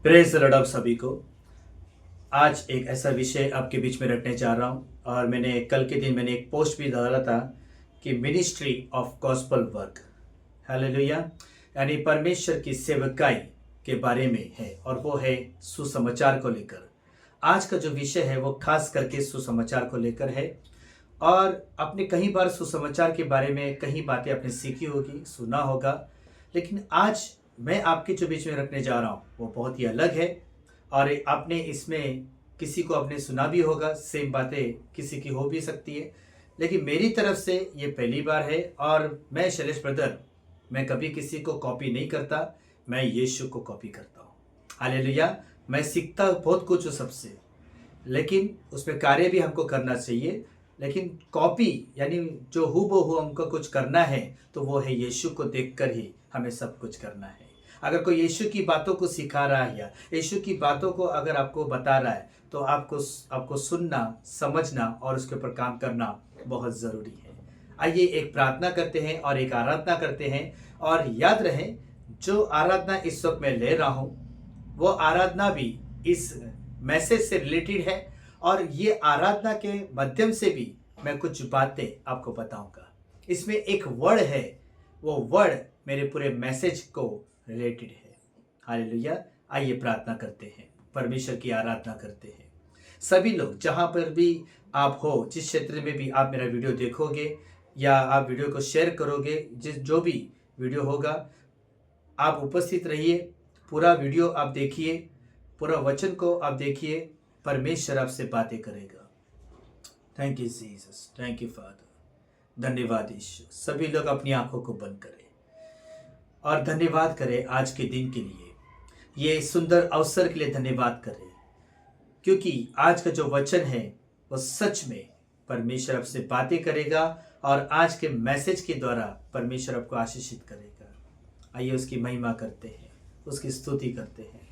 Praise the Lord आप सभी को। आज एक ऐसा विषय आपके बीच में रखने जा रहा हूँ और मैंने कल के दिन एक पोस्ट भी डाला था कि ministry of gospel work, hallelujah, यानी परमेश्वर की सेवकाई के बारे में है और वो है सुसमाचार को लेकर। आज का जो विषय है वो खास करके सुसमाचार को लेकर है। और आपने कई बार सुसमाचार के बारे में कई बातें आपने सीखी होगी, सुना होगा, लेकिन आज मैं आपके जो बीच में रखने जा रहा हूँ वो बहुत ही अलग है। और आपने इसमें किसी को आपने सुना भी होगा, सेम बातें किसी की हो भी सकती है, लेकिन मेरी तरफ से ये पहली बार है। और मैं शैलेश ब्रदर, मैं कभी किसी को कॉपी नहीं करता, मैं यीशु को कॉपी करता हूँ। हालेलुया। मैं सीखता बहुत कुछ हूँ सबसे, लेकिन उसमें कार्य भी हमको करना चाहिए। लेकिन कॉपी यानी जो हूबहू हमको कुछ करना है तो वो है यीशु को देखकर ही हमें सब कुछ करना है। अगर कोई यीशु की बातों को सिखा रहा है या यीशु की बातों को अगर आपको बता रहा है तो आपको सुनना, समझना और उसके ऊपर काम करना बहुत ज़रूरी है। आइए एक प्रार्थना करते हैं और एक आराधना करते हैं। और याद रहे, जो आराधना इस वक्त मैं ले रहा हूँ वो आराधना भी इस मैसेज से रिलेटेड है। और ये आराधना के माध्यम से भी मैं कुछ बातें आपको बताऊंगा। इसमें एक वर्ड है, वो वर्ड मेरे पूरे मैसेज को रिलेटेड है। हालेलुया। आइए प्रार्थना करते हैं, परमेश्वर की आराधना करते हैं। सभी लोग जहाँ पर भी आप हो, जिस क्षेत्र में भी आप मेरा वीडियो देखोगे या आप वीडियो को शेयर करोगे, जिस जो भी वीडियो होगा, आप उपस्थित रहिए। पूरा वीडियो आप देखिए, पूरा वचन को आप देखिए। परमेश्वर आपसे बातें करेगा। Thank you Jesus, thank you father. धन्यवाद यीशु। सभी लोग अपनी आंखों को बंद करें और धन्यवाद करें आज के दिन के लिए, ये सुंदर अवसर के लिए धन्यवाद करें, क्योंकि आज का जो वचन है वो सच में परमेश्वर आपसे बातें करेगा और आज के मैसेज के द्वारा परमेश्वर आपको आशीषित करेगा। आइए उसकी महिमा करते हैं, उसकी स्तुति करते हैं।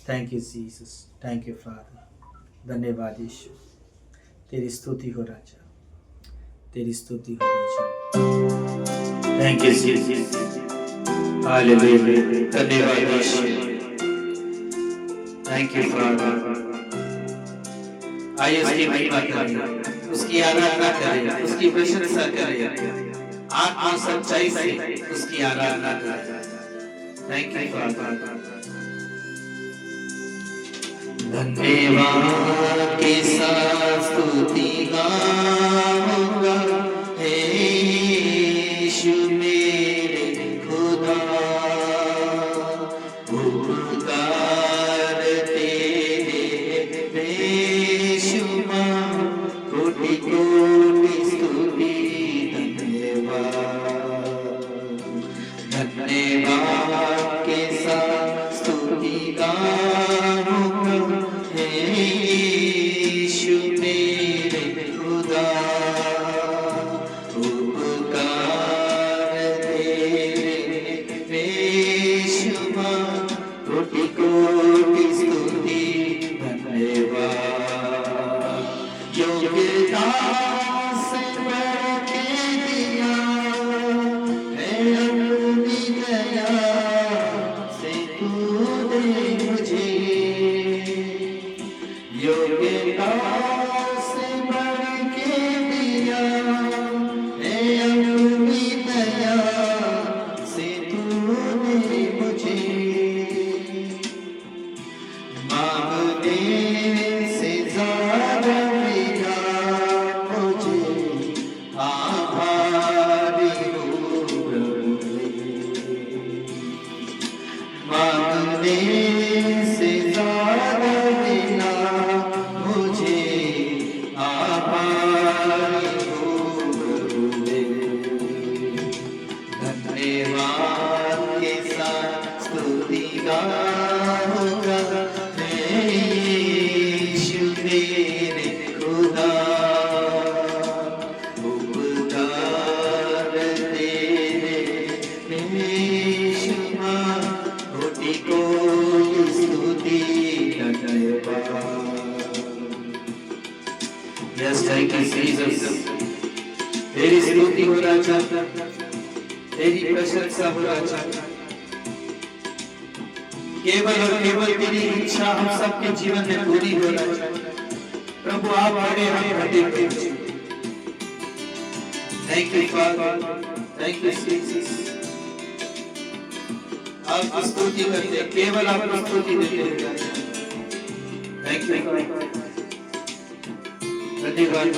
Thank you Jesus, thank you father. धन्यवाद यीशु। तेरी स्तुति हो राजा, तेरी स्तुति हो राजा। Thank you Jesus, hallelujah. धन्यवाद यीशु, थैंक यू फादर। आइए उसकी महिमा करें, उसकी आराधना करें, उसकी प्रशंसा करें, आत्मा सच्चाई से उसकी आराधना करें। Thank you father. धन्यवाद के साथ स्तुति गाऊंगा, हे यीशु मेरे खुदा। उपकार तेरे बेशुमार, कोटि कोटि स्तुति। धन्यवाद, धन्यवाद के साथ स्तुति गाऊंगा, तेरी स्तुति हो राजा, तेरी प्रशंसा हो राजा। केवल और केवल तेरी इच्छा हम सबके जीवन में पूरी होना चाहिए। प्रभु आप बड़े हम बड़े। Thank you father, thank you Jesus. आप स्तुति करते हैं, केवल आप स्तुति देते हैं। थैंक यू, धन्यवाद।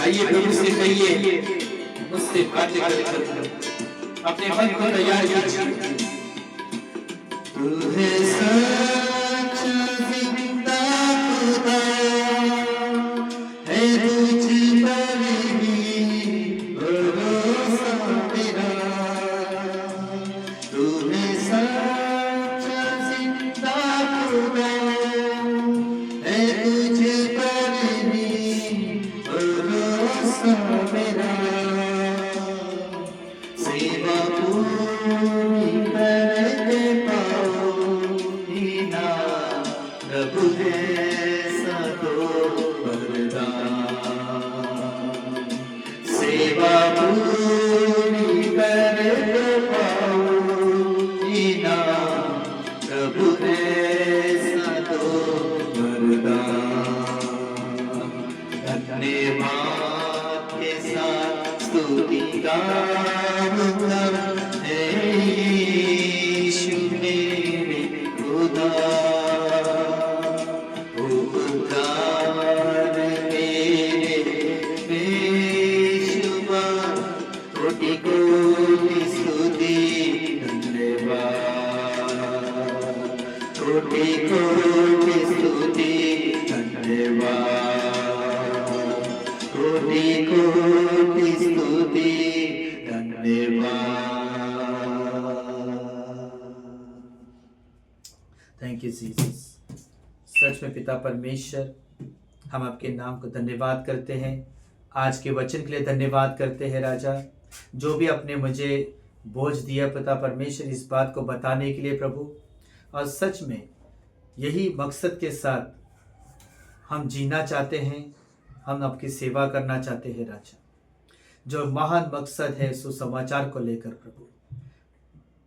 आइए प्रभु से कहिए, मुझसे बातें करें, अपने मन को तैयार कीजिए। तू है सच्चा जिंदा खुदा, है तुझ पर ही भरोसा मेरा। तू है सच्चा जिंदा खुदा, है तुझ पर ही भरोसा मेरा। सेवा पूरी करके पाऊंगी ना, प्रभु ऐसा तो वरदान। सेवा पूरी करके पाऊंगी ना, प्रभु ऐसा तो वरदान। धन्यवाद के साथ स्तुति गाऊंगा, हे यीशु मेरे खुदा। उपकार मेरे बेशुमार, कोटि कोटि स्तुति धन्यवाद। कोटि कोटि स्तुति धन्यवाद। कोटि कोटि स्तुति धन्यवाद। Thank you Jesus. सच में पिता परमेश्वर, हम आपके नाम को धन्यवाद करते हैं। आज के वचन के लिए धन्यवाद करते हैं राजा, जो भी आपने मुझे बोझ दिया पिता परमेश्वर इस बात को बताने के लिए प्रभु। और सच में यही मकसद के साथ हम जीना चाहते हैं, हम आपकी सेवा करना चाहते हैं राजा। जो महान मकसद है सुसमाचार को लेकर प्रभु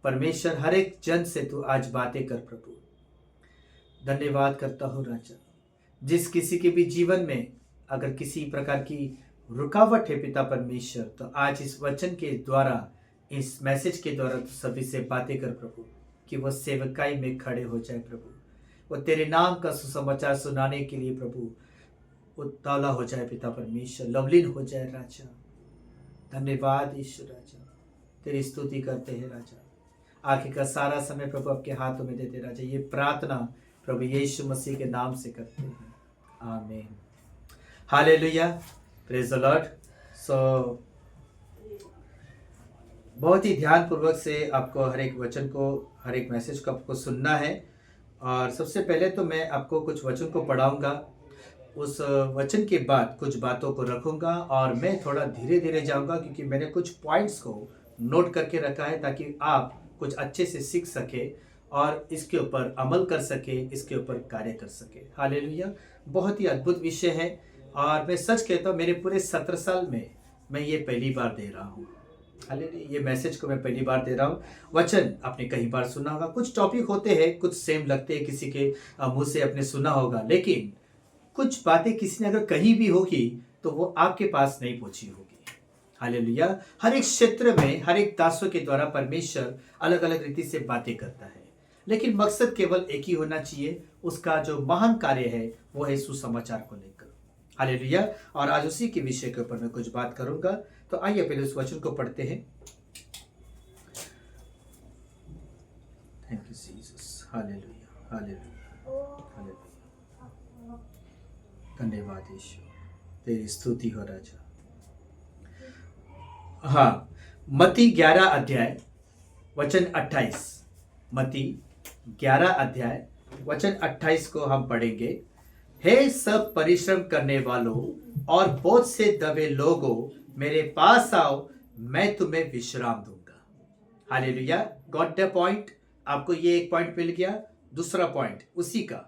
परमेश्वर, हर एक जन से तू आज बातें कर प्रभु। धन्यवाद करता हूँ राजा। जिस किसी के भी जीवन में अगर किसी प्रकार की रुकावट है पिता परमेश्वर, तो आज इस वचन के द्वारा, इस मैसेज के द्वारा तो सभी से बातें कर प्रभु, कि वो सेवकाई में खड़े हो जाए प्रभु। वो तेरे नाम का सुसमाचार सुनाने के लिए प्रभु उतावला हो जाए पिता परमेश्वर, लवलीन हो जाए राजा। धन्यवाद ईश्वर राजा, तेरी स्तुति करते हैं राजा। आखिर का सारा समय प्रभु आपके हाथों में देते राजा। ये प्रार्थना प्रभु यीशु मसीह के नाम से करते हैं, आमीन। Hallelujah, praise the Lord. So बहुत ही ध्यान पूर्वक से आपको हर एक वचन को, हर एक मैसेज को आपको सुनना है। और सबसे पहले तो मैं आपको कुछ वचन को पढ़ाऊंगा, उस वचन के बाद कुछ बातों को रखूंगा और मैं थोड़ा धीरे धीरे जाऊंगा, क्योंकि मैंने कुछ पॉइंट्स को नोट करके रखा है ताकि आप कुछ अच्छे से सीख सके और इसके ऊपर अमल कर सके, इसके ऊपर कार्य कर सके। हालेलुया, बहुत ही अद्भुत विषय है। और मैं सच कहता हूँ, मेरे पूरे 17 साल में मैं ये पहली बार दे रहा हूँ। हालेलुया, ये मैसेज को मैं पहली बार दे रहा हूँ। वचन आपने कई बार सुना होगा, कुछ टॉपिक होते हैं, कुछ सेम लगते हैं, किसी के मुंह से आपने सुना होगा, लेकिन कुछ बातें किसी ने अगर कही भी होगी तो वो आपके पास नहीं पहुंची होगी। हालेलुया, हर एक क्षेत्र में, हर एक दासों के द्वारा परमेश्वर अलग अलग रीति से बातें करता है, लेकिन मकसद केवल एक ही होना चाहिए। उसका जो महान कार्य है वो है सुसमाचार को लेकर। हालेलुया, और आज उसी के विषय के ऊपर मैं कुछ बात करूंगा। तो आइए पहले उस वचन को पढ़ते हैं। Thank you Jesus. Hallelujah, hallelujah, hallelujah. धन्यवाद यीशु, तेरी स्तुति हो राजा। हाँ, मत्ती 11 अध्याय वचन 28। मत्ती 11 अध्याय वचन 28 को हम पढ़ेंगे। हे सब परिश्रम करने वालों और बोझ से दबे लोगों, मेरे पास आओ, मैं तुम्हें विश्राम दूंगा। Hallelujah, got the point. आपको ये एक पॉइंट मिल गया। दूसरा पॉइंट उसी का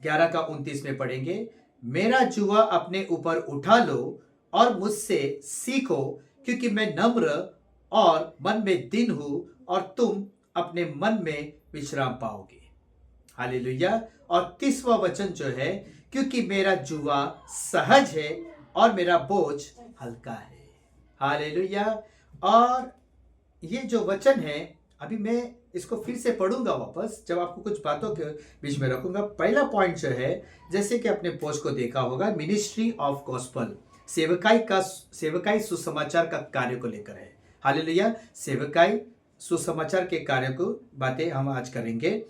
11 का 29 में पढ़ेंगे। मेरा जुआ अपने ऊपर उठा लो और मुझसे सीखो, क्योंकि मैं नम्र और मन में दिन हो और तुम अपने मन में विश्राम पाओगे। हालेलुया। और 30वां वचन जो है, क्योंकि मेरा जुआ सहज है और मेरा बोझ हल्का है। हालेलुया। और ये जो वचन है, अभी मैं इसको फिर से पढ़ूंगा वापस, जब आपको कुछ बातों के बीच में रखूंगा। पहला पॉइंट जो है, जैसे कि अपने पोस्ट को देखा होगा, मिनिस्ट्री ऑफ गॉस्पल, सेवकाई सुसमाचार का कार्य को लेकर है। हालेलुया। सेवकाई सुसमाचार के कार्य को बातें हम आज करेंगे।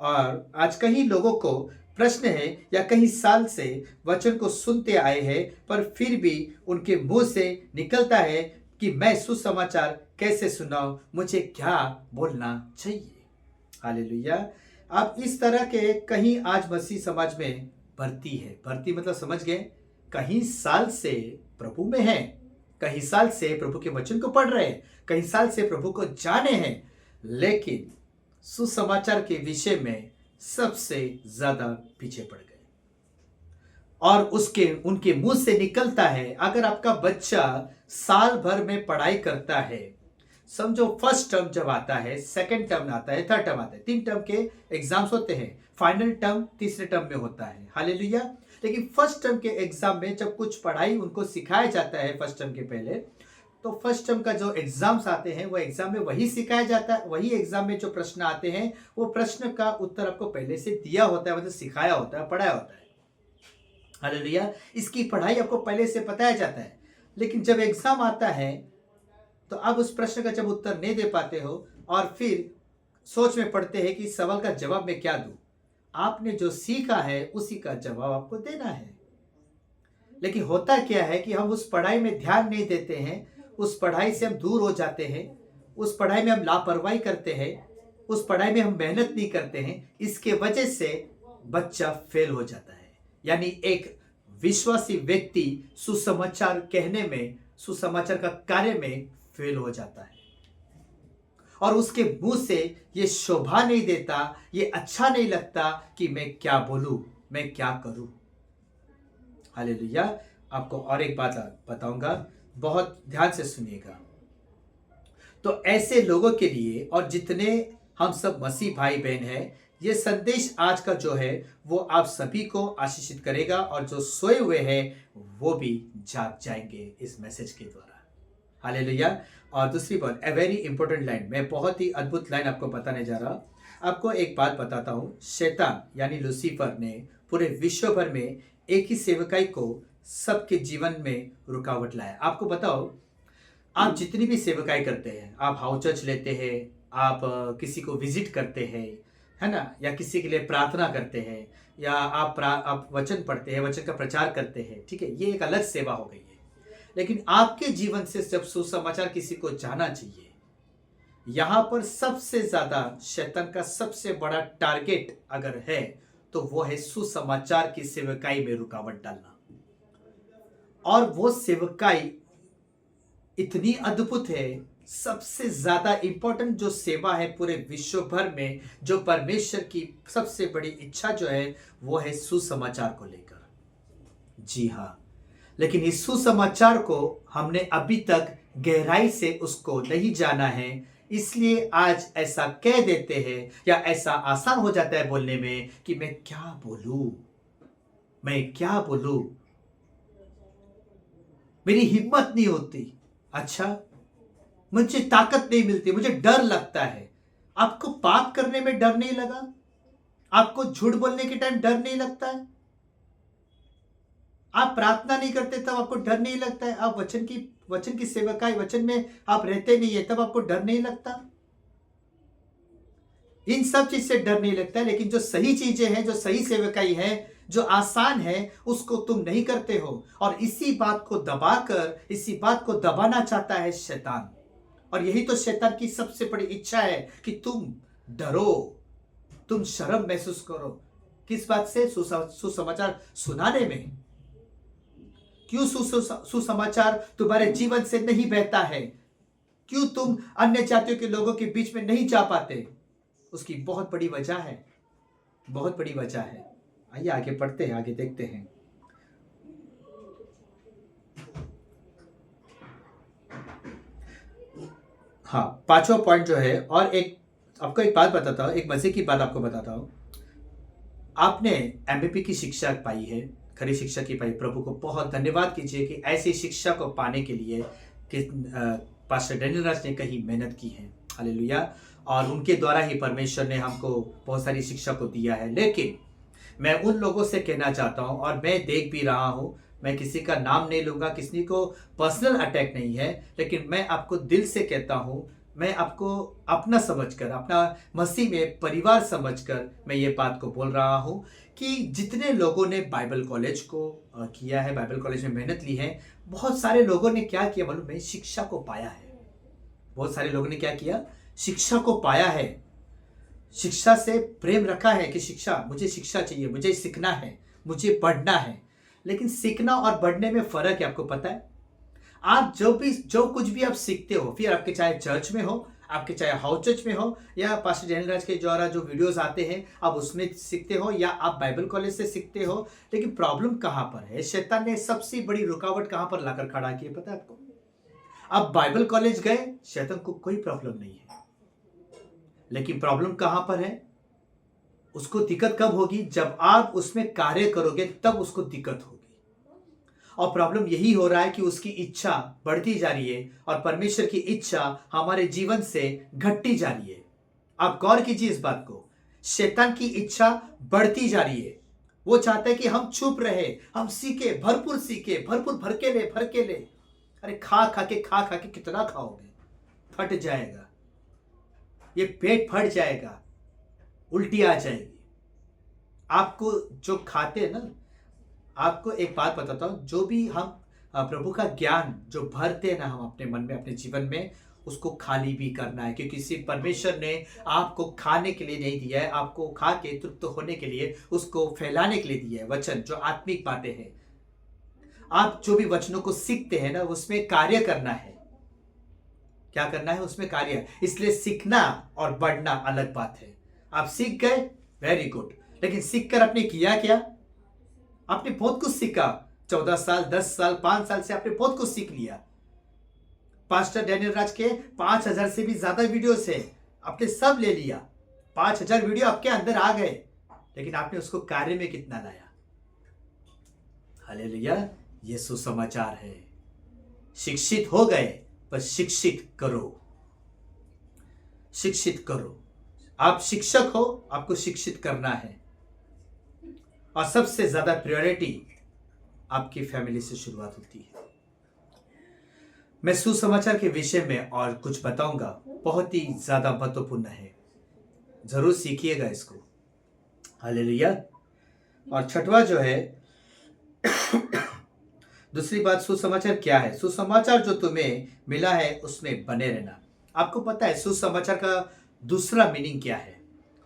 और आज कई लोगों को प्रश्न है या कई साल से वचन को सुनते आए हैं, पर फिर भी उनके मुंह से निकलता है कि मैं सुसमाचार कैसे सुनाऊं, मुझे क्या बोलना चाहिए। हालेलुया। अब इस तरह के कहीं आज मसीह समाज में भर्ती है। भर्ती मतलब समझ गए, कहीं साल से प्रभु में है, कहीं साल से प्रभु के वचन को पढ़ रहे हैं, कहीं साल से प्रभु को जाने हैं, लेकिन सुसमाचार के विषय में सबसे ज्यादा पीछे पड़ गए। और उनके मुंह से निकलता है, अगर आपका बच्चा साल भर में पढ़ाई करता है, समझो फर्स्ट टर्म जब आता है, सेकंड टर्म आता है, थर्ड टर्म आता है, 3 टर्म के एग्जाम्स होते हैं, फाइनल टर्म तीसरे टर्म में होता है। हालेलुया। लेकिन फर्स्ट टर्म के एग्जाम में जब कुछ पढ़ाई उनको सिखाया जाता है फर्स्ट टर्म के पहले, तो फर्स्ट टर्म का जो एग्जाम्स आते हैं वो एग्जाम में वही सिखाया जाता है। वही एग्जाम में जो प्रश्न आते हैं वो प्रश्न का उत्तर आपको पहले से दिया होता है, मतलब सिखाया होता है, पढ़ाया होता है। हालेलुया। इसकी पढ़ाई आपको पहले से बताया जाता है। लेकिन जब एग्जाम आता है तो अब उस प्रश्न का जब उत्तर नहीं दे पाते हो और फिर सोच में पड़ते हैं कि सवाल का जवाब मैं क्या दूं। आपने जो सीखा है उसी का जवाब आपको देना है। लेकिन होता क्या है कि हम उस पढ़ाई में ध्यान नहीं देते हैं, उस पढ़ाई से हम दूर हो जाते हैं, उस पढ़ाई में हम लापरवाही करते हैं, उस पढ़ाई में हम मेहनत नहीं करते हैं। इसके वजह से बच्चा फेल हो जाता है। यानी एक विश्वासी व्यक्ति सुसमाचार कहने में, सुसमाचार का कार्य में फेल हो जाता है और उसके मुंह से ये शोभा नहीं देता, ये अच्छा नहीं लगता कि मैं क्या बोलूं, मैं क्या करूं। हालेलुया। आपको और एक बात बताऊंगा, बहुत ध्यान से सुनिएगा। तो ऐसे लोगों के लिए और जितने हम सब मसीह भाई बहन हैं, ये संदेश आज का जो है वो आप सभी को आशीषित करेगा और जो सोए हुए हैं वो भी जाग जाएंगे इस मैसेज के द्वारा। हालेलुया। और दूसरी बात, ए वेरी इंपॉर्टेंट लाइन, मैं बहुत ही अद्भुत लाइन आपको बताने जा रहा। आपको एक बात बताता हूं, शैतान यानी लूसीफर ने पूरे विश्व भर में एक ही सेवकाई को सबके जीवन में रुकावट लाया। आपको बताओ, आप जितनी भी सेवकाई करते हैं, आप हाउस चर्च लेते हैं, आप किसी को विजिट करते हैं, है ना, या किसी के लिए प्रार्थना करते हैं, या आप वचन पढ़ते हैं, वचन का प्रचार करते हैं, ठीक है, ये एक अलग सेवा हो गई है। लेकिन आपके जीवन से जब सुसमाचार किसी को जाना चाहिए, यहां पर सबसे ज्यादा शैतान का सबसे बड़ा टारगेट अगर है तो वो है सुसमाचार की सेवकाई में रुकावट डालना। और वो सेवकाई इतनी अद्भुत है, सबसे ज्यादा इंपॉर्टेंट जो सेवा है पूरे विश्व भर में, जो परमेश्वर की सबसे बड़ी इच्छा जो है वो है सुसमाचार को लेकर। जी हाँ, लेकिन इस सुसमाचार को हमने अभी तक गहराई से उसको नहीं जाना है, इसलिए आज ऐसा कह देते हैं या ऐसा आसान हो जाता है बोलने में कि मैं क्या बोलूं, मैं क्या बोलूं, मेरी हिम्मत नहीं होती, अच्छा मुझे ताकत नहीं मिलती, मुझे डर लगता है। आपको पाप करने में डर नहीं लगा? आपको झूठ बोलने के टाइम डर नहीं लगता है? आप प्रार्थना नहीं करते तब आपको डर नहीं लगता है? आप वचन की सेवकाई, वचन में आप रहते नहीं है तब आपको डर नहीं लगता? इन सब चीज से डर नहीं लगता है, लेकिन जो सही चीजें हैं, जो सही सेवकाई है, जो आसान है, उसको तुम नहीं करते हो। और इसी बात को दबाकर, इसी बात को दबाना चाहता है शैतान। और यही तो शैतान की सबसे बड़ी इच्छा है कि तुम डरो, तुम शर्म महसूस करो। किस बात से? सुसमाचार सुनाने में। क्यों सुसमाचार तुम्हारे जीवन से नहीं बहता है? क्यों तुम अन्य जातियों के लोगों के बीच में नहीं जा पाते? उसकी बहुत बड़ी वजह है, बहुत बड़ी वजह है। आइए आगे पढ़ते हैं, आगे देखते हैं। हाँ, पांचवा पॉइंट जो है, और एक आपको एक बात बताता हूँ, एक मजे की बात आपको बताता हूँ। आपने एमबीपी की शिक्षा पाई है, खरी शिक्षा की पाई, प्रभु को बहुत धन्यवाद कीजिए कि ऐसी शिक्षा को पाने के लिए कि पास्टर डैनियल राज ने कहीं मेहनत की है। हालेलुया। और उनके द्वारा ही परमेश्वर ने हमको बहुत सारी शिक्षा को दिया है। लेकिन मैं उन लोगों से कहना चाहता हूं, और मैं देख भी रहा हूं, मैं किसी का नाम नहीं लूंगा, किसी को पर्सनल अटैक नहीं है, लेकिन मैं आपको दिल से कहता हूं, मैं आपको अपना समझकर, अपना मसीह में परिवार समझकर मैं ये बात को बोल रहा हूं कि जितने लोगों ने बाइबल कॉलेज को किया है, बाइबल कॉलेज में मेहनत ली है, बहुत सारे लोगों ने क्या किया मालूम है? शिक्षा को पाया है। बहुत सारे लोगों ने क्या किया? शिक्षा को पाया है, शिक्षा से प्रेम रखा है कि शिक्षा, मुझे शिक्षा चाहिए, मुझे सीखना है, मुझे पढ़ना है। लेकिन सीखना और बढ़ने में फर्क है, आपको पता है? आप जो कुछ भी आप सीखते हो, फिर आपके चाहे चर्च में हो, आपके चाहे हाउस चर्च में हो, या पास्टर डैनियल राज के द्वारा जो वीडियोस आते हैं आप उसमें सीखते हो, या आप बाइबल कॉलेज से सीखते हो, लेकिन प्रॉब्लम कहां पर है? शैतान ने सबसे बड़ी रुकावट कहां पर लाकर खड़ा की है, पता है आपको? आप बाइबल कॉलेज गए, शैतान को कोई प्रॉब्लम नहीं है, लेकिन प्रॉब्लम कहां पर है? उसको दिक्कत कब होगी? जब आप उसमें कार्य करोगे तब उसको दिक्कत होगी। और प्रॉब्लम यही हो रहा है कि उसकी इच्छा बढ़ती जा रही है और परमेश्वर की इच्छा हमारे जीवन से घटती जा रही है। आप गौर कीजिए इस बात को। शैतान की इच्छा बढ़ती जा रही है। वो चाहता है कि हम चुप रहे, हम सीखे, भरपूर भर के ले। अरे खा खा के कितना खाओगे? फट जाएगा, ये पेट फट जाएगा, उल्टी आ जाएगी। आपको जो खाते हैं ना, आपको एक बात बताता हूं, जो भी हम प्रभु का ज्ञान जो भरते हैं ना हम अपने मन में, अपने जीवन में, उसको खाली भी करना है, क्योंकि सिर्फ परमेश्वर ने आपको खाने के लिए नहीं दिया है, आपको खा के तृप्त होने के लिए, उसको फैलाने के लिए दिया है। वचन जो आत्मिक बातें हैं, आप जो भी वचनों को सीखते हैं ना, उसमें कार्य करना है। क्या करना है? उसमें कार्य। इसलिए सीखना और बढ़ना अलग बात है। आप सीख गए, वेरी गुड, लेकिन सीखकर आपने किया क्या? आपने बहुत कुछ सीखा। 14 साल, 10 साल, 5 साल से आपने बहुत कुछ सीख लिया। पास्टर डैनियल राज के 5000 से भी ज्यादा वीडियोस है, आपने सब ले लिया। 5000 वीडियो आपके अंदर आ गए, लेकिन आपने उसको कार्य में कितना लाया? हालेलुया। ये सुसमाचार है। शिक्षित हो गए, पर शिक्षित करो, शिक्षित करो। आप शिक्षक हो, आपको शिक्षित करना है। और सबसे ज्यादा प्रायोरिटी आपकी फैमिली से शुरुआत होती है। मैं सुसमाचार के विषय में और कुछ बताऊंगा, बहुत ही ज्यादा महत्वपूर्ण है, जरूर सीखिएगा इसको। हालेलुया। और छठवां जो है, दूसरी बात, सुसमाचार क्या है? सुसमाचार जो तुम्हें मिला है उसमें बने रहना। आपको पता है सुसमाचार का दूसरा मीनिंग क्या है?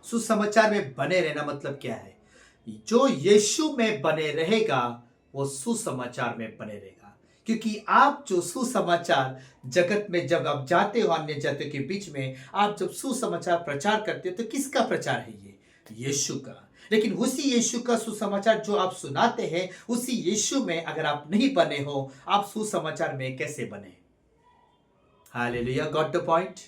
सुसमाचार में बने रहना मतलब क्या है? जो यीशु में बने रहेगा वो सुसमाचार में बने रहेगा। क्योंकि आप जो सुसमाचार जगत में जब आप जाते हो, अन्य जातियों के बीच में आप जब सुसमाचार प्रचार करते हो, तो किसका प्रचार है? ये यीशु का। लेकिन उसी यीशु का सुसमाचार जो आप सुनाते हैं, उसी यीशु में अगर आप नहीं बने हो, आप सुसमाचार में कैसे बने? Hallelujah, got the point.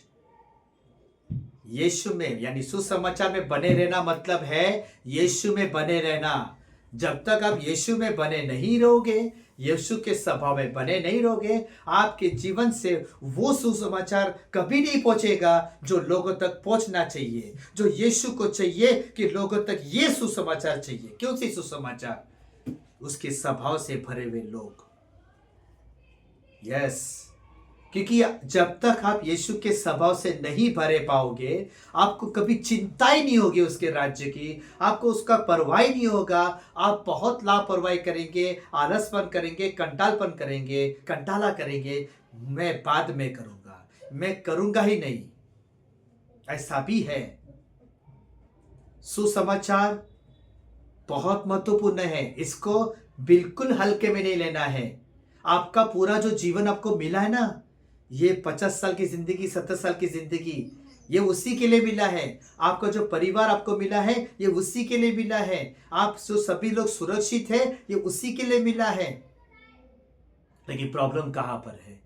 यीशु में यानी सुसमाचार में बने रहना मतलब है यीशु में बने रहना। जब तक आप यीशु में बने नहीं रहोगे, यीशु के स्वभाव में बने नहीं रहोगे, आपके जीवन से वो सुसमाचार कभी नहीं पहुंचेगा जो लोगों तक पहुंचना चाहिए, जो यीशु को चाहिए कि लोगों तक ये सुसमाचार चाहिए। क्यों सी सुसमाचार? उसके स्वभाव से भरे हुए लोग। यस, क्योंकि जब तक आप यीशु के स्वभाव से नहीं भरे पाओगे, आपको कभी चिंता ही नहीं होगी उसके राज्य की, आपको उसका परवाह ही नहीं होगा। आप बहुत लापरवाही करेंगे, आलसपन करेंगे, कंटाला करेंगे। मैं बाद में करूंगा, मैं करूंगा ही नहीं, ऐसा भी है। सुसमाचार बहुत महत्वपूर्ण है, इसको बिल्कुल हल्के में नहीं लेना है। आपका पूरा जो जीवन आपको मिला है ना, ये 50 साल की जिंदगी, 70 साल की जिंदगी, ये उसी के लिए मिला है। आपका जो परिवार आपको मिला है, ये उसी के लिए मिला है। आप जो सभी लोग सुरक्षित है, ये उसी के लिए मिला है। लेकिन प्रॉब्लम कहां पर है?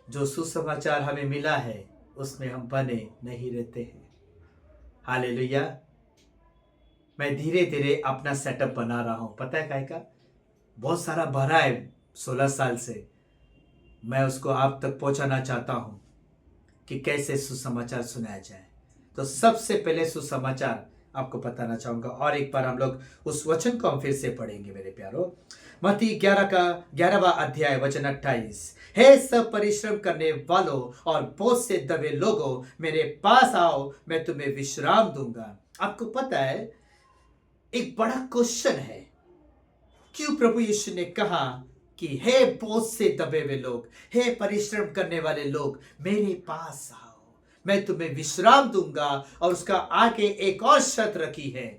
जो सुसमाचार हमें मिला है उसमें हम बने नहीं रहते हैं। हालेलुया। मैं धीरे धीरे अपना सेटअप बना रहा हूँ। पता है काय का? बहुत सारा भरा है 16 साल से। मैं उसको आप तक पहुंचाना चाहता हूँ कि कैसे सुसमाचार सुनाया जाए। तो सबसे पहले सुसमाचार आपको बताना चाहूंगा, और एक बार हम लोग उस वचन को हम फिर से पढ़ेंगे मेरे प्यारो। मत्ती 11वां अध्याय वचन 28। हे सब परिश्रम करने वालों और बोझ से दबे लोगों, मेरे पास आओ, मैं तुम्हें विश्राम दूंगा। आपको पता है, एक बड़ा क्वेश्चन है, क्यों प्रभु यीशु ने कहा कि हे बोझ से दबे हुए लोग, हे परिश्रम करने वाले लोग, मेरे पास आओ, मैं तुम्हें विश्राम दूंगा। और उसका आगे एक और शर्त रखी है,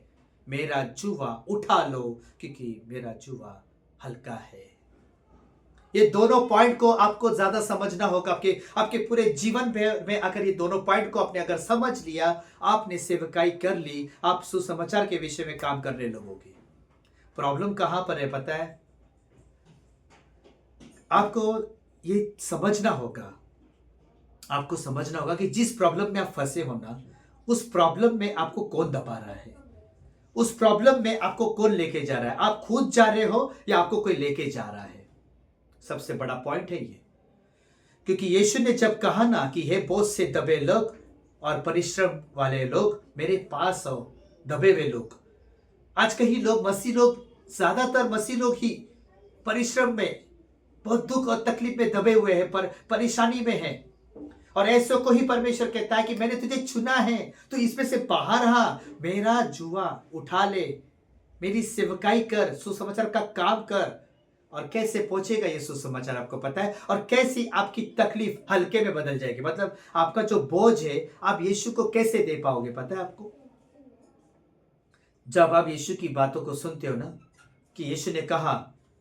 मेरा जुआ उठा लो, क्योंकि मेरा जुआ हल्का है। ये दोनों पॉइंट को आपको ज्यादा समझना होगा। आपके पूरे जीवन में अगर ये दोनों पॉइंट को आपने अगर समझ लिया, आपने सेवकाई कर ली, आप सुसमाचार के विषय में काम करने लगोगे। प्रॉब्लम कहां पर है पता है? आपको ये समझना होगा, आपको समझना होगा कि जिस प्रॉब्लम में आप फंसे हो ना, उस प्रॉब्लम में आपको कौन दबा रहा है, उस प्रॉब्लम में आपको कौन लेके जा रहा है। आप खुद जा रहे हो या आपको कोई लेके जा रहा है? सबसे बड़ा पॉइंट है ये। क्योंकि यीशु ने जब कहा ना कि हे बोझ से दबे लोग और परिश्रम वाले लोग, मेरे पास आओ, दबे हुए लोग। आज कहीं लोग, मसीह लोग, ज्यादातर मसीह लोग ही परिश्रम में, बहुत दुख और तकलीफ में दबे हुए हैं, पर परेशानी में हैं। और ऐसे को ही परमेश्वर कहता है कि मैंने तुझे चुना है, तो इसमें से बाहर आ, मेरा जुआ उठा ले, मेरी सेवकाई कर, सुसमाचार का काम कर। और कैसे पहुंचेगा ये सुसमाचार आपको पता है, और कैसी आपकी तकलीफ हल्के में बदल जाएगी। मतलब आपका जो बोझ है, आप यीशु को कैसे दे पाओगे पता है आपको? जब आप यीशु की बातों को सुनते हो ना, कि यीशु ने कहा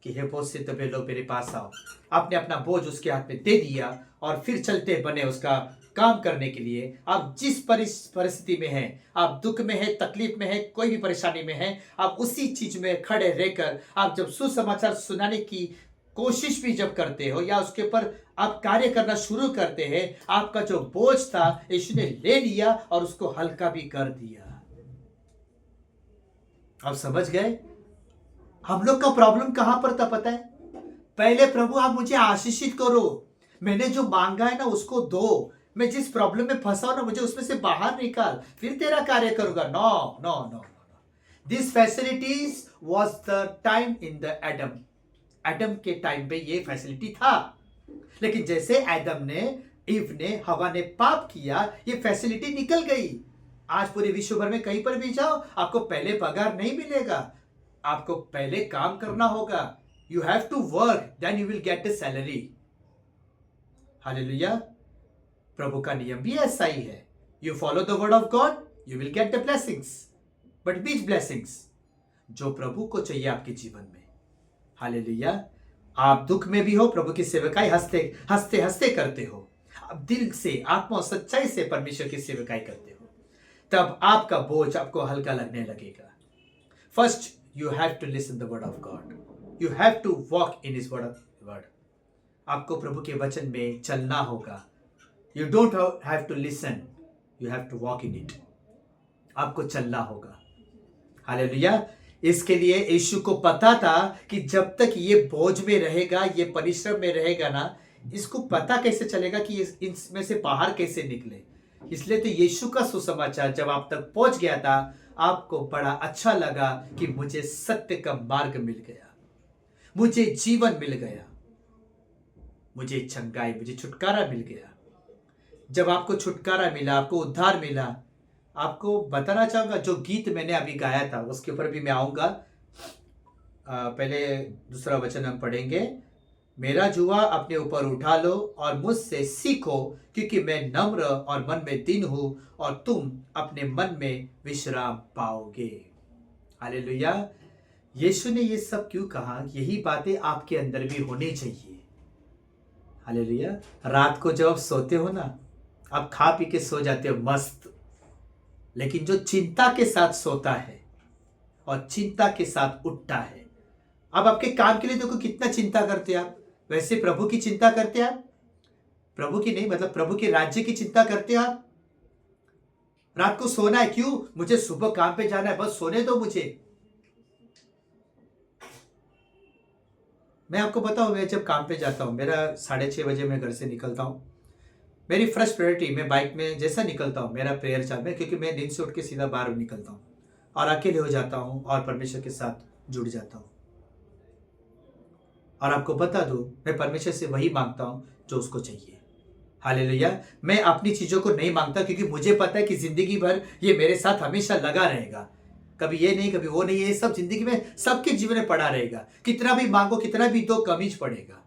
कि हे बोझ से दबे लोग मेरे पास आओ, आपने अपना बोझ उसके हाथ में दे दिया और फिर चलते बने उसका काम करने के लिए। आप जिस परिस्थिति में हैं, आप दुख में हैं, तकलीफ में हैं, कोई भी परेशानी में हैं, आप उसी चीज में खड़े रहकर आप जब सुसमाचार सुनाने की कोशिश भी जब करते हो या उसके ऊपर आप कार्य करना शुरू करते हैं, आपका जो बोझ था यीशु ने ले लिया और उसको हल्का भी कर दिया। आप समझ गए? हम लोग का प्रॉब्लम कहां पर था पता है? पहले प्रभु आप मुझे आशीषित करो, मैंने जो मांगा है ना उसको दो, मैं जिस प्रॉब्लम में फंसा हूं ना मुझे उसमें से बाहर निकाल, फिर तेरा कार्य करूंगा। No no no, this facilities was the time in the Adam. Adam के टाइम पे ये फैसिलिटी था, लेकिन जैसे एडम ने, ईव ने, हवा ने पाप किया, ये फैसिलिटी निकल गई। आज पूरे विश्व भर में कहीं पर भी जाओ, आपको पहले पगार नहीं मिलेगा, आपको पहले काम करना होगा। You have to work, then you will get a salary. Hallelujah. प्रभु का नियम भी ऐसा ही है। You follow the word of God, you will get the blessings. But बीच ब्लेसिंग्स जो प्रभु को चाहिए आपके जीवन में। हालेलुया। आप दुख में भी हो, प्रभु की सेवकाई हंसते हंसते हंसते करते हो, आप दिल से, आत्मा और सच्चाई से परमेश्वर की सेवकाई करते हो, तब आपका बोझ आपको हल्का लगने लगेगा। First you have to listen the word of God, you have to walk in his word. आपको प्रभु के वचन में चलना होगा। You don't have to listen, you have to walk in it. आपको चलना होगा। हालेलुया। इसके लिए यीशु को पता था कि जब तक ये बोझ में रहेगा, ये परिश्रम में रहेगा ना, इसको पता कैसे चलेगा कि इसमें से बाहर कैसे निकले। इसलिए तो यीशु का सुसमाचार जब आप तक पहुंच गया था, आपको बड़ा अच्छा लगा कि मुझे सत्य का मार्ग मिल गया, मुझे जीवन मिल गया, मुझे चंगाई, मुझे छुटकारा मिल गया। जब आपको छुटकारा मिला, आपको उद्धार मिला, आपको बताना चाहूंगा, जो गीत मैंने अभी गाया था उसके ऊपर भी मैं आऊंगा। पहले दूसरा वचन हम पढ़ेंगे। मेरा जुआ अपने ऊपर उठा लो और मुझसे सीखो, क्योंकि मैं नम्र और मन में दीन हूं, और तुम अपने मन में विश्राम पाओगे। हालेलुया। यीशु ने ये सब क्यों कहा? यही बातें आपके अंदर भी होनी चाहिए। हालेलुया। रात को जब आप सोते हो ना, आप खा पी के सो जाते हो मस्त, लेकिन जो चिंता के साथ सोता है और चिंता के साथ उठता है, अब आपके काम के लिए देखो कितना चिंता करते हैं आप। वैसे प्रभु की चिंता करते हैं आप? प्रभु की नहीं, मतलब प्रभु के राज्य की चिंता करते हो आप? रात को सोना है क्यों? मुझे सुबह काम पे जाना है, बस सोने दो मुझे। मैं आपको बताऊं, मैं जब काम पे जाता हूं, मेरा 6:30 बजे मैं घर से निकलता हूं। मेरी फर्स्ट प्रायोरिटी, मैं बाइक में जैसा निकलता हूं मेरा प्रेयर चाल में, क्योंकि मैं नींद से उठ के सीधा बाहर निकलता हूं और अकेले हो जाता हूं और परमेश्वर के साथ जुड़ जाता हूं। और आपको बता दूं, मैं परमेश्वर से वही मांगता हूं जो उसको चाहिए। हालेलुया। मैं अपनी चीजों को नहीं मांगता, क्योंकि मुझे पता है कि जिंदगी भर ये मेरे साथ हमेशा लगा रहेगा। कभी ये नहीं, कभी वो नहीं, ये सब जिंदगी में सबके जीवन में पड़ा रहेगा। कितना भी मांगो, कितना भी दो, कमीज पड़ेगा।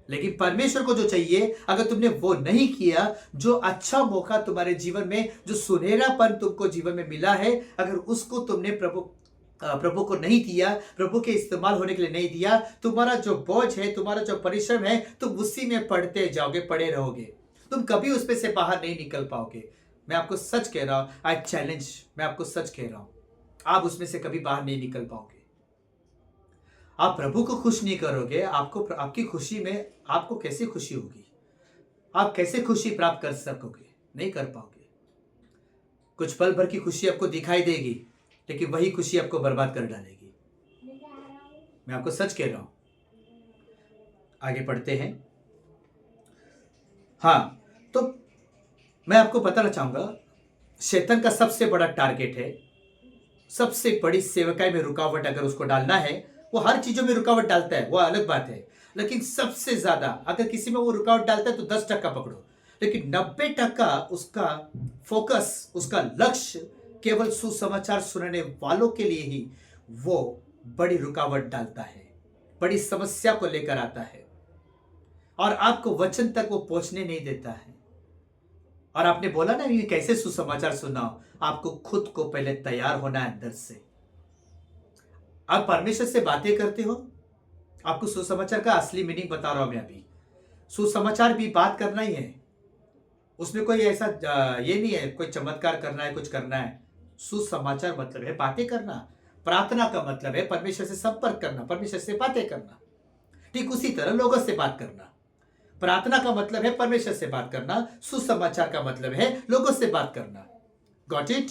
लेकिन परमेश्वर को जो चाहिए, अगर तुमने वो नहीं किया, जो अच्छा मौका तुम्हारे जीवन में, जो सुनहरापन तुमको जीवन में मिला है, अगर उसको तुमने प्रभु को नहीं दिया, प्रभु के इस्तेमाल होने के लिए नहीं दिया, तुम्हारा जो बोझ है, तुम्हारा जो परिश्रम है, तुम उसी में पढ़ते जाओगे, पड़े रहोगे। तुम कभी उसमें से बाहर नहीं निकल पाओगे। मैं आपको सच कह रहा हूं, आई चैलेंज, मैं आपको सच कह रहा हूं, आप उसमें से कभी बाहर नहीं निकल पाओगे। आप प्रभु को खुश नहीं करोगे, आपको आपकी खुशी में आपको कैसे खुशी होगी? आप कैसे खुशी प्राप्त कर सकोगे? नहीं कर पाओगे। कुछ पल भर की खुशी आपको दिखाई देगी, लेकिन वही खुशी आपको बर्बाद कर डालेगी। मैं आपको सच कह रहा हूं। आगे पढ़ते हैं। हाँ, तो मैं आपको बताना चाहूंगा, शैतान का सबसे बड़ा टारगेट है, सबसे बड़ी सेवकाई में रुकावट अगर उसको डालना है, वो हर चीजों में रुकावट डालता है, वो अलग बात है। लेकिन सबसे ज्यादा अगर किसी में वो रुकावट डालता है तो 10% पकड़ो, लेकिन 90% उसका फोकस, उसका लक्ष्य केवल सुसमाचार सुनाने वालों के लिए ही वो बड़ी रुकावट डालता है, बड़ी समस्या को लेकर आता है और आपको वचन तक वो पहुंचने नहीं देता है। और आपने बोला ना, ये कैसे सुसमाचार सुनाओ? आपको खुद को पहले तैयार होना है अंदर से। आप परमेश्वर से बातें करते हो, आपको सुसमाचार का असली मीनिंग बता रहा हूं मैं अभी। सुसमाचार भी बात करना ही है, उसमें कोई ऐसा ये नहीं है कोई चमत्कार करना है, कुछ करना है। सुसमाचार मतलब है बातें करना। प्रार्थना का मतलब है परमेश्वर से संपर्क करना, परमेश्वर से बातें करना। ठीक उसी तरह लोगों से बात करना। प्रार्थना का मतलब है परमेश्वर से बात करना, सुसमाचार का मतलब है लोगों से बात करना। Got it?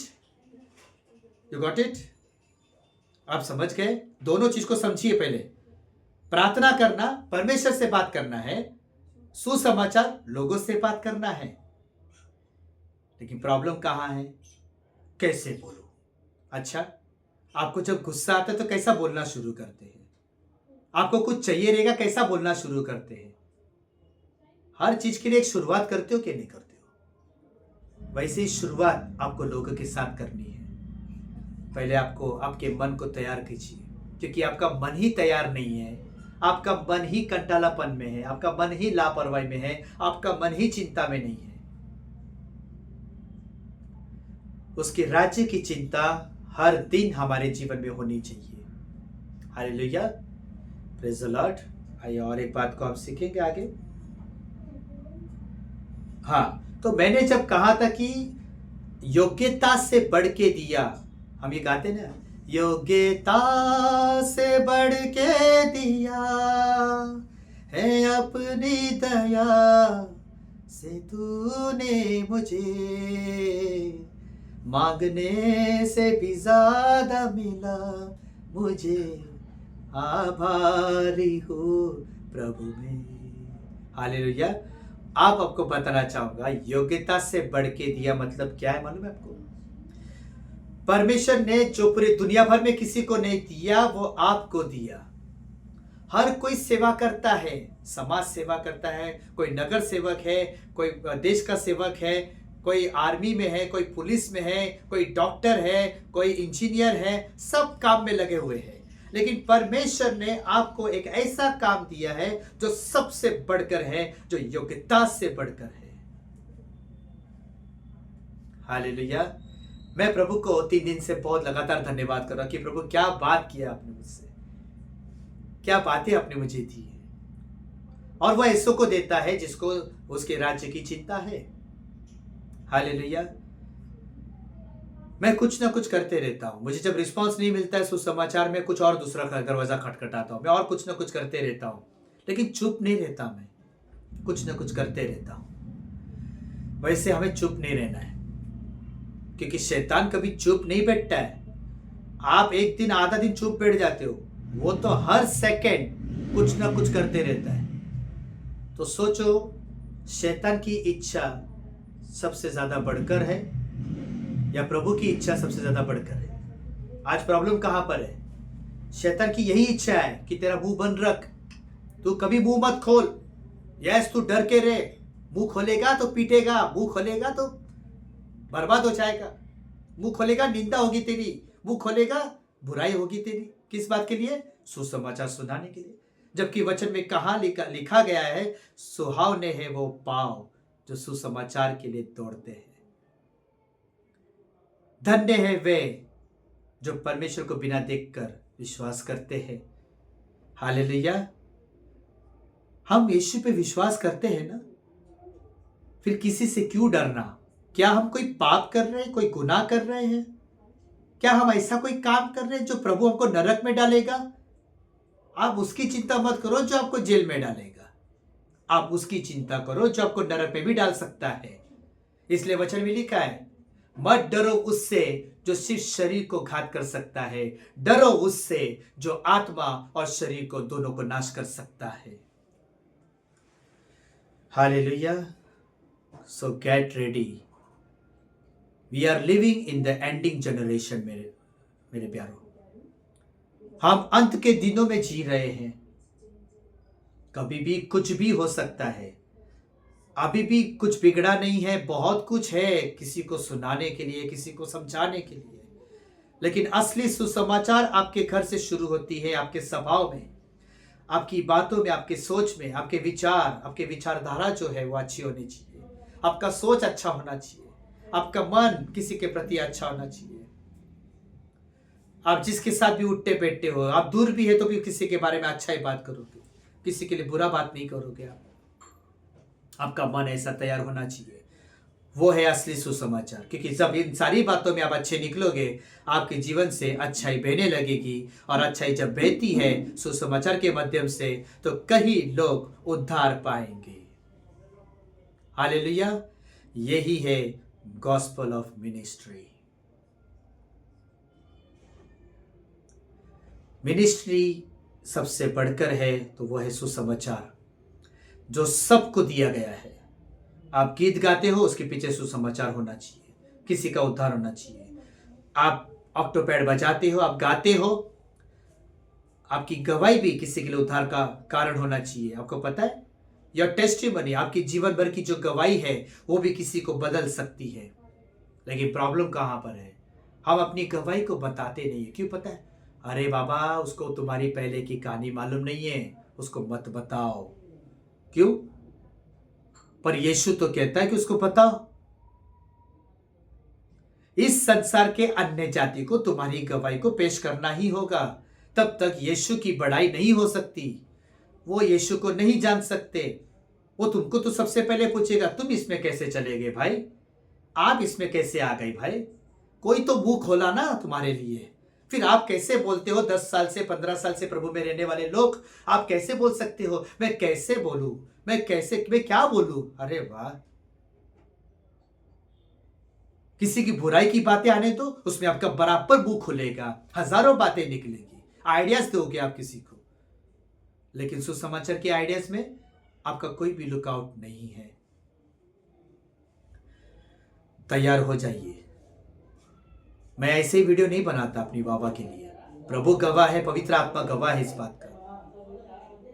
You got it? आप समझ गए? दोनों चीज को समझिए पहले। प्रार्थना करना परमेश्वर से बात करना है, सुसमाचार लोगों से बात करना है। लेकिन प्रॉब्लम कहां है? कैसे बोलो? अच्छा, आपको जब गुस्सा आता है तो कैसा बोलना शुरू करते हैं? आपको कुछ चाहिए रहेगा, कैसा बोलना शुरू करते हैं? हर चीज के लिए एक शुरुआत करते हो कि नहीं करते हो? वैसे ही शुरुआत आपको लोगों के साथ करनी है। पहले आपको आपके मन को तैयार कीजिए, क्योंकि आपका मन ही तैयार नहीं है। आपका मन ही कंटालापन में है, आपका मन ही लापरवाही में है, आपका मन ही चिंता में नहीं है। उसके राज्य की चिंता हर दिन हमारे जीवन में होनी चाहिए। Hallelujah, praise the Lord. आइए और एक बात को आप सीखेंगे आगे। हाँ, तो मैंने जब कहा था कि योग्यता से बढ़ के दिया, हम ये गाते ना, योग्यता से बढ़ के दिया है अपनी दया से तूने मुझे, मांगने से भी ज्यादा मिला मुझे, आभारी हूँ प्रभु में। हालेलुया। आपको बताना चाहूंगा, योग्यता से बढ़ के दिया मतलब क्या है मालूम है आपको? परमेश्वर ने जो पूरी दुनिया भर में किसी को नहीं दिया, वो आपको दिया। हर कोई सेवा करता है, समाज सेवा करता है, कोई नगर सेवक है, कोई देश का सेवक है, कोई आर्मी में है, कोई पुलिस में है, कोई डॉक्टर है, कोई इंजीनियर है, सब काम में लगे हुए हैं। लेकिन परमेश्वर ने आपको एक ऐसा काम दिया है जो सबसे बढ़कर है, जो योग्यता से बढ़कर है। हालेलुया। मैं प्रभु को 3 दिन से बहुत लगातार धन्यवाद कर रहा हूं कि प्रभु क्या बात किया आपने मुझसे, क्या बातें आपने मुझे दी है। और वह ऐसों को देता है जिसको उसके राज्य की चिंता है। हालेलुया। मैं कुछ ना कुछ करते रहता हूं, मुझे जब रिस्पांस नहीं मिलता है सुसमाचार में, कुछ और दूसरा दरवाजा खटखटाता हूं, मैं और कुछ ना कुछ करते रहता हूं, लेकिन चुप नहीं रहता मैं। कुछ ना कुछ करते रहता हूँ। वैसे हमें चुप नहीं रहना है, क्योंकि शैतान कभी चुप नहीं बैठता है। आप एक दिन आधा दिन चुप बैठ जाते हो, वो तो हर सेकंड कुछ ना कुछ करते रहता है। तो सोचो, शैतान की इच्छा सबसे ज्यादा बढ़कर है या प्रभु की इच्छा सबसे ज्यादा बढ़कर है? आज प्रॉब्लम कहां पर है? शैतान की यही इच्छा है कि तेरा मुंह बंद रख, तू कभी मुंह मत खोल। यस, तू डर के रहे। मुंह खोलेगा तो पीटेगा, मुंह खोलेगा तो बर्बाद हो जाएगा, मुंह खोलेगा निंदा होगी तेरी, मुंह खोलेगा बुराई होगी तेरी। किस बात के लिए? सुसमाचार सुनाने के लिए। जबकि वचन में कहा लिखा गया है, सुहावने हैं वो पांव जो सुसमाचार के लिए दौड़ते हैं। धन्य है वे जो परमेश्वर को बिना देखकर विश्वास करते हैं। हालेलुया। हम यीशु पे विश्वास करते हैं ना, फिर किसी से क्यों डरना? क्या हम कोई पाप कर रहे हैं, कोई गुनाह कर रहे हैं? क्या हम ऐसा कोई काम कर रहे हैं जो प्रभु हमको नरक में डालेगा? आप उसकी चिंता मत करो जो आपको जेल में डालेगा, आप उसकी चिंता करो जो आपको नरक में भी डाल सकता है। इसलिए वचन में लिखा है, मत डरो उससे जो सिर्फ शरीर को घात कर सकता है, डरो उससे जो आत्मा और शरीर को दोनों को नाश कर सकता है। Hallelujah. So get ready. We are living in the ending generation. मेरे प्यारों, हम अंत के दिनों में जी रहे हैं। कभी भी कुछ भी हो सकता है। अभी भी कुछ बिगड़ा नहीं है, बहुत कुछ है किसी को सुनाने के लिए, किसी को समझाने के लिए। लेकिन असली सुसमाचार आपके घर से शुरू होती है, आपके स्वभाव में, आपकी बातों में, आपके सोच में, आपके विचारधारा जो है वो अच्छी होनी चाहिए। आपका सोच अच्छा होना चाहिए, आपका मन किसी के प्रति अच्छा होना चाहिए। आप जिसके साथ भी उठते बैठते हो, आप दूर भी है तो भी किसी के बारे में अच्छा ही बात करोगे, किसी के लिए बुरा बात नहीं करोगे। आपका मन ऐसा तैयार होना चाहिए। वो है असली सुसमाचार। क्योंकि जब इन सारी बातों में आप अच्छे निकलोगे, आपके जीवन से अच्छाई बहने लगेगी, और अच्छाई जब बहती है सुसमाचार के माध्यम से, तो कई लोग उद्धार पाएंगे। हालेलुया। यही है गॉस्पेल ऑफ मिनिस्ट्री। मिनिस्ट्री सबसे बढ़कर है तो वो है सुसमाचार, जो सबको दिया गया है। आप गीत गाते हो, उसके पीछे सुसमाचार होना चाहिए, किसी का उद्धार होना चाहिए। आप ऑक्टोपैड बजाते हो, आप गाते हो, आपकी गवाही भी किसी के लिए उद्धार का कारण होना चाहिए। आपको पता है, योर टेस्टिमनी, आपकी जीवन भर की जो गवाही है वो भी किसी को बदल सकती है। लेकिन प्रॉब्लम कहां पर है? हम अपनी गवाही को बताते नहीं है। क्यों पता है? अरे बाबा, उसको तुम्हारी पहले की कहानी मालूम नहीं है, उसको मत बताओ। क्यों? पर यीशु तो कहता है कि उसको बताओ। इस संसार के अन्य जाति को तुम्हारी गवाही को पेश करना ही होगा, तब तक यीशु की बड़ाई नहीं हो सकती। वो यीशु को नहीं जान सकते। वो तुमको तो सबसे पहले पूछेगा, तुम इसमें कैसे चले गए भाई? आप इसमें कैसे आ गए भाई? कोई तो मुंह खोला ना तुम्हारे लिए। फिर आप कैसे बोलते हो? 10 साल से 15 साल से प्रभु में रहने वाले लोग, आप कैसे बोल सकते हो मैं कैसे बोलूं, मैं क्या बोलूं? अरे वाह, किसी की बुराई की बातें आने तो उसमें आपका बराबर मुंह खुलेगा, हजारों बातें निकलेगी, आइडियाज दोगे आप किसी को। लेकिन सुसमाचार के आइडियाज में आपका कोई भी लुकआउट नहीं है। तैयार हो जाइए। मैं ऐसे ही वीडियो नहीं बनाता अपनी वाह के लिए। प्रभु गवाह है, पवित्र आत्मा गवाह है इस बात का।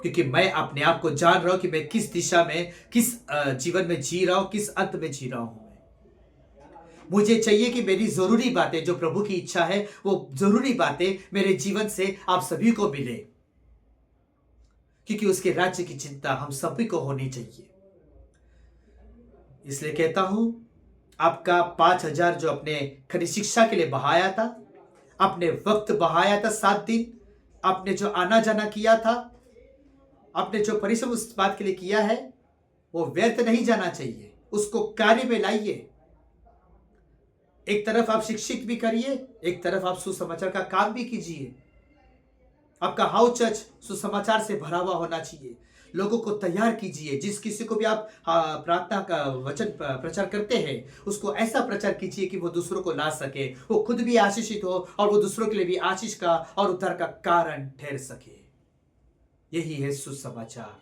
क्योंकि मैं अपने आप को जान रहा हूं कि मैं किस दिशा में, किस जीवन में जी रहा हूं, किस अंत में जी रहा हूं। मुझे चाहिए कि मेरी जरूरी बातें, जो प्रभु की इच्छा है, वो जरूरी बातें मेरे जीवन से आप सभी को मिले। क्योंकि उसके राज्य की चिंता हम सभी को होनी चाहिए। इसलिए कहता हूं, आपका 5,000 जो अपने खरी शिक्षा के लिए बहाया था, अपने वक्त बहाया था 7 दिन, आपने जो आना जाना किया था, आपने जो परिश्रम उस बात के लिए किया है, वो व्यर्थ नहीं जाना चाहिए। उसको कार्य में लाइए। एक तरफ आप शिक्षित भी करिए, एक तरफ आप सुसमाचार का काम भी कीजिए। आपका हाउस चर्च सुसमाचार से भरा हुआ होना चाहिए। लोगों को तैयार कीजिए। जिस किसी को भी आप प्रार्थना का वचन प्रचार करते हैं, उसको ऐसा प्रचार कीजिए कि वो दूसरों को ला सके, वो खुद भी आशीषित हो और वो दूसरों के लिए भी आशीष का और उद्धार का कारण ठहर सके। यही है सुसमाचार।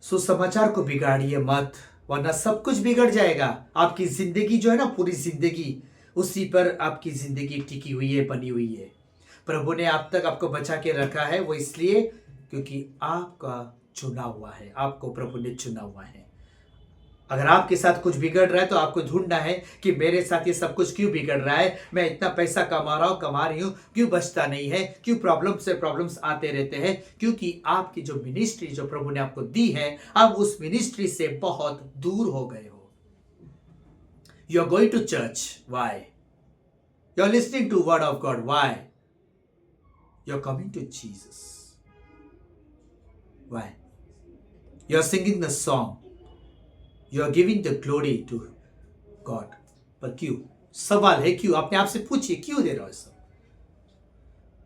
सुसमाचार को बिगाड़िए मत, वरना सब कुछ बिगड़ जाएगा। आपकी जिंदगी जो है ना, पूरी जिंदगी उसी पर आपकी जिंदगी टिकी हुई है, बनी हुई है। प्रभु ने आप तक आपको बचा के रखा है, वो इसलिए क्योंकि आपका चुना हुआ है, आपको प्रभु ने चुना हुआ है। अगर आपके साथ कुछ बिगड़ रहा है तो आपको ढूंढना है कि मेरे साथ ये सब कुछ क्यों बिगड़ रहा है, मैं इतना पैसा कमा रहा हूं, कमा रही हूं, क्यों बचता नहीं है, क्यों प्रॉब्लम से प्रॉब्लम्स आते रहते हैं। क्योंकि आपकी जो मिनिस्ट्री जो प्रभु ने आपको दी है, आप उस मिनिस्ट्री से बहुत दूर हो गए हो। You are going to church, why? You are listening to word of God, why? You are coming to Jesus, why? You are singing the song, You are giving the glory to God. पर क्यों? सवाल है क्यों? अपने आप से पूछिए, क्यों दे रहा हो सब?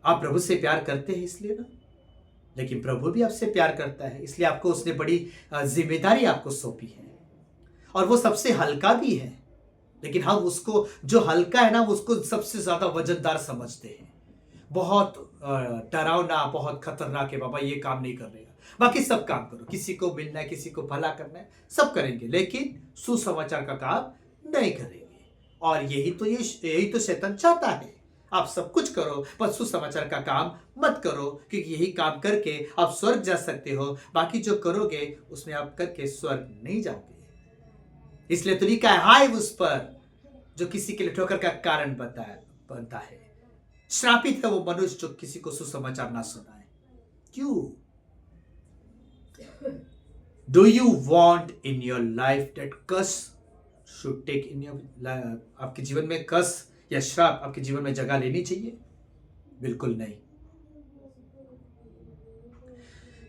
आप प्रभु से प्यार करते हैं इसलिए ना, लेकिन प्रभु भी आपसे प्यार करता है, इसलिए आपको उसने बड़ी जिम्मेदारी आपको सौंपी है, और वो सबसे हल्का भी है। लेकिन हम उसको, जो हल्का है ना, उसको सबसे ज्यादा वजनदार समझते हैं। बहुत डरावना, बहुत खतरनाक है, बाबा ये काम नहीं कर, बाकी सब काम करो, किसी को मिलना है, किसी को भला करना है, सब करेंगे, लेकिन सुसमाचार का काम नहीं करेंगे। और यही तो शैतान चाहता है, आप सब कुछ करो पर सुसमाचार का काम मत करो, क्योंकि यही काम करके आप स्वर्ग जा सकते हो, बाकी जो करोगे उसमें आप करके स्वर्ग नहीं जाओगे। इसलिए तो लिखा है, हाय उस पर जो किसी के लिए ठोकर का कारण बनता है, श्रापित है वो मनुष्य जो किसी को सुसमाचार ना सुनाए। क्यों? Do you want in your life that curse should take in your life? आपके जीवन में कर्स या श्राप आपके जीवन में जगह लेनी चाहिए? बिल्कुल नहीं।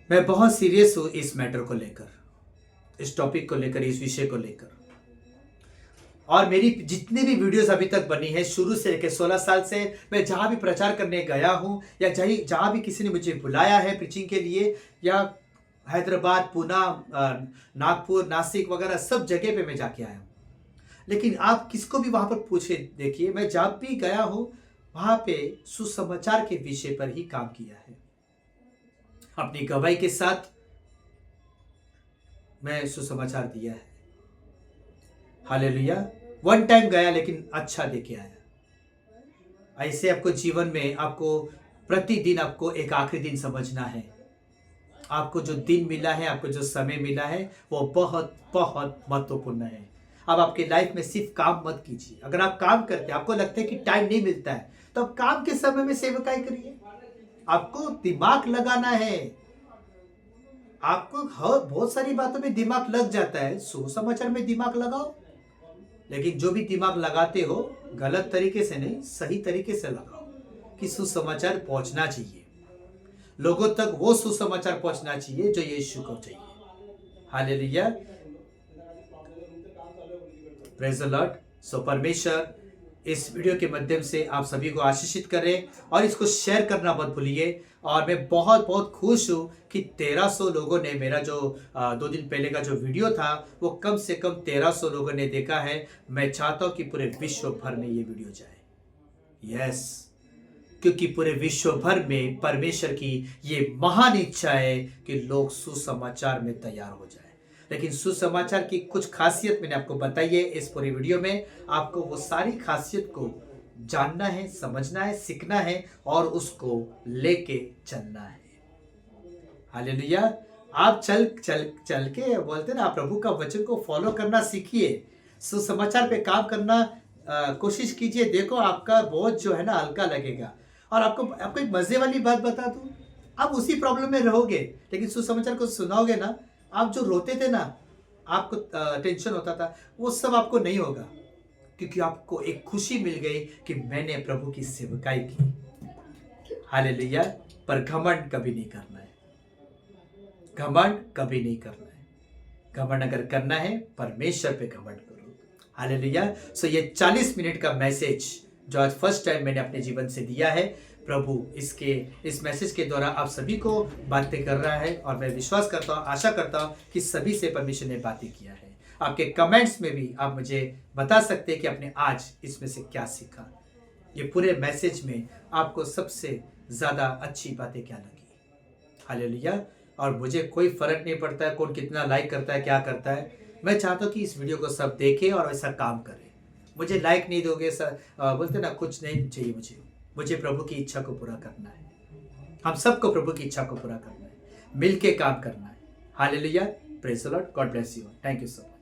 मैं बहुत सीरियस हूं इस मैटर को लेकर, इस टॉपिक को लेकर, इस विषय को लेकर। और मेरी जितनी भी वीडियोस अभी तक बनी है, शुरू से लेकर 16 साल से मैं जहां भी प्रचार करने गया हूं, या जहां भी किसी ने मुझे बुलाया है प्रीचिंग के लिए, या हैदराबाद, पुणे, नागपुर, नासिक वगैरह सब जगह पे मैं जाके आया हूँ। लेकिन आप किसको भी वहां पर पूछे, देखिए मैं जब भी गया हूं वहां पे सुसमाचार के विषय पर ही काम किया है। अपनी गवाही के साथ मैं सुसमाचार दिया है। हालेलुया। वन टाइम गया लेकिन अच्छा देके आया। ऐसे आपको जीवन में, आपको प्रतिदिन आपको एक आखिरी दिन समझना है। आपको जो दिन मिला है, आपको जो समय मिला है, वो बहुत बहुत महत्वपूर्ण है। अब आपके लाइफ में सिर्फ काम मत कीजिए। अगर आप काम करते हैं, आपको लगता है कि टाइम नहीं मिलता है, तो आप काम के समय में सेवकाई करिए। आपको दिमाग लगाना है। आपको बहुत सारी बातों में दिमाग लग जाता है, सुसमाचार में दिमाग लगाओ। लेकिन जो भी दिमाग लगाते हो, गलत तरीके से नहीं, सही तरीके से लगाओ कि सुसमाचार पहुंचना चाहिए लोगों तक। वो सुसमाचार पहुंचना चाहिए जो यीशु को चाहिए। Hallelujah, praise the Lord. So परमेश्वर इस वीडियो के माध्यम से आप सभी को आशीषित करें, और इसको शेयर करना मत भूलिए। और मैं बहुत बहुत खुश हूँ कि 1300 लोगों ने मेरा जो 2 दिन पहले का जो वीडियो था, वो कम से कम 1300 लोगों ने देखा है। मैं चाहता हूँ कि पूरे विश्व भर में ये वीडियो जाए। यस, क्योंकि पूरे विश्व भर में परमेश्वर की ये महान इच्छा है कि लोग सुसमाचार में तैयार हो जाए। लेकिन सुसमाचार की कुछ खासियत मैंने आपको बताई है इस पूरी वीडियो में। आपको वो सारी खासियत को जानना है, समझना है, सीखना है और उसको लेके चलना है। हालेलुया। आप चल के बोलते ना, प्रभु का वचन को फॉलो करना सीखिए, सुसमाचार पे काम करना कोशिश कीजिए। देखो आपका बोझ जो है ना हल्का लगेगा। और आपको एक मजे वाली बात बता दूं, आप उसी प्रॉब्लम में रहोगे, लेकिन सुसमाचार को सुनाओगे ना, आप जो रोते थे ना, आपको टेंशन होता था, वो सब आपको नहीं होगा, क्योंकि आपको एक खुशी मिल गई कि मैंने प्रभु की सेवकाई की। हालेलुया। पर घमंड कभी नहीं करना है, घमंड कभी नहीं करना है। घमंड अगर करना है, परमेश्वर पे घमंड करो। हालेलुया। सो ये 40 मिनट का मैसेज जो आज फर्स्ट टाइम मैंने अपने जीवन से दिया है, प्रभु इस मैसेज के द्वारा आप सभी को बातें कर रहा है, और मैं विश्वास करता हूँ, आशा करता हूँ कि सभी से परमेश्वर ने बातें किया है। आपके कमेंट्स में भी आप मुझे बता सकते हैं कि आपने आज इसमें से क्या सीखा। ये पूरे मैसेज में आपको सबसे ज़्यादा अच्छी बातें क्या लगी। हालेलुया। और मुझे कोई फ़र्क नहीं पड़ता है कौन कितना लाइक करता है, क्या करता है। मैं चाहता हूँ कि इस वीडियो को सब देखें और वैसा काम करें। मुझे लाइक नहीं दोगे सर, बोलते ना, कुछ नहीं चाहिए मुझे प्रभु की इच्छा को पूरा करना है। हम सबको प्रभु की इच्छा को पूरा करना है, मिल के काम करना है। Hallelujah. Praise the Lord. God bless you. Thank you so much.